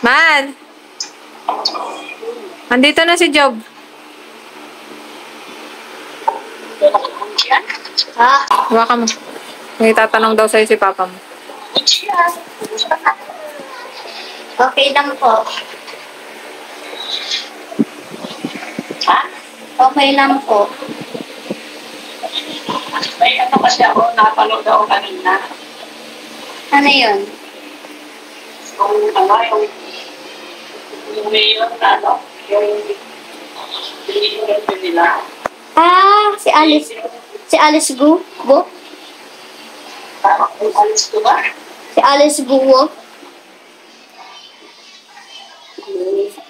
Man! Andito na si Job. Ha? Baka mo. May tatanong daw sa'yo si Papa mo. Okay lang po. Ha? Okay lang po. May ano kasi ako, napanood ako kanina. Ano yun? Yung mayor na, ano, yung nila. Ah, si Alice. Si Alice Gu? Gu? Alis ko ba? Si Alice Guo?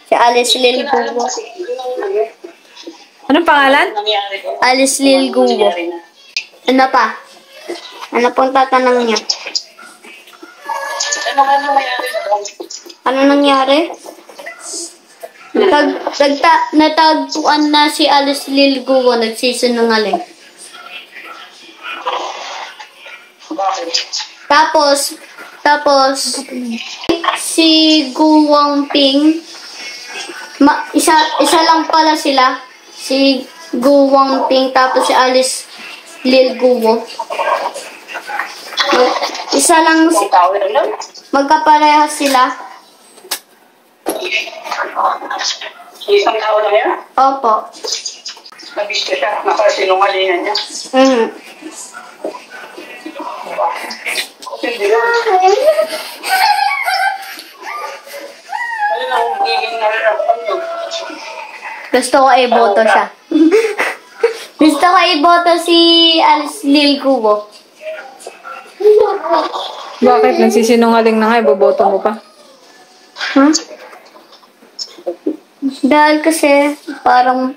Si Alice Lil Guo. Anong pangalan? Alice Lil Guo. Ano pa? Ano pong tatanong niya? Ano nangyari? Natagpuan na si Alice Lil Guo, nagsisinungaling. Tapos, si Guwang Ping, isa lang pala sila. Si Guwang Ping, tapos si Alice Lil Guo. Isa lang, magkaparehas sila. Isang tao lang yan? Opo. Nabista siya, nakasinungalingan niya. Hindi yun. Ano na kung giging nalalapan yun? Gusto ko i-boto siya. Gusto ko i-boto si Alice Lil Guo. Bakit? Nagsisinungaling na nga, iboboto mo pa. Huh? Dahil kasi parang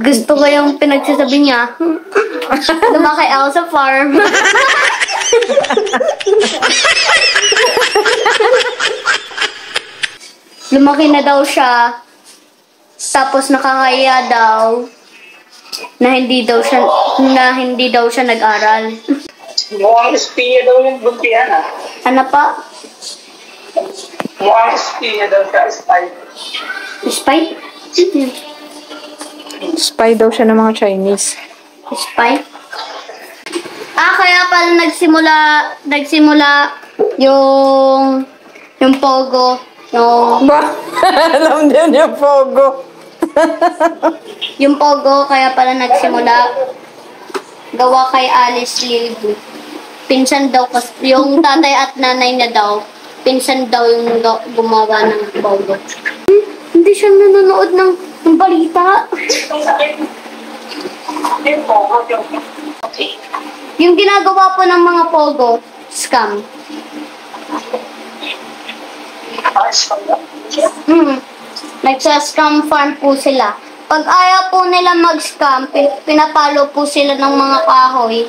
gusto ko yung pinagsasabi niya. Lumaki ako sa farm. Lumaki na daw siya. Tapos nakakaya daw na hindi daw siya nag-aral. Mukhang espiya daw yung buntihan, ah. Ano pa? Mukhang espiya daw siya, spy. Spy? Spy daw siya ng mga Chinese. Spy? Ah, kaya pala nagsimula yung Pogo. Ba? Alam din yung Pogo. Yung Pogo, kaya pala nagsimula gawa kay Alice Lil Guo. Pinsan daw, yung tatay at nanay niya daw, pinsan daw yung gumawa ng Pogo. Hindi siya nanonood ng balita. Yung ginagawa po ng mga Pogo, scam. Nagsa-scam farm po sila. Pag ayaw po nila mag-scam, pinapalo po sila ng mga kahoy.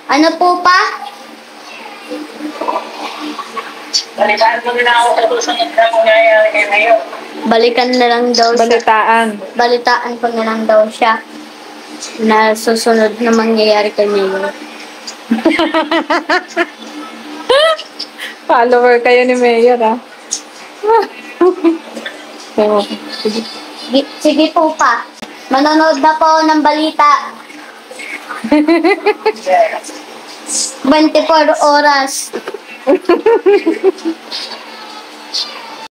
Ano po pa? Balitaan mo na ako sa susunod na mangyayari kay Mayor. Balikan na lang daw siya. Balitaan. Balitaan ko na lang daw siya na susunod na mangyayari kay Mayor. Follower kayo ni Mayor, ah. So, Sige po pa. Manonood na po ng balita. 24 oras.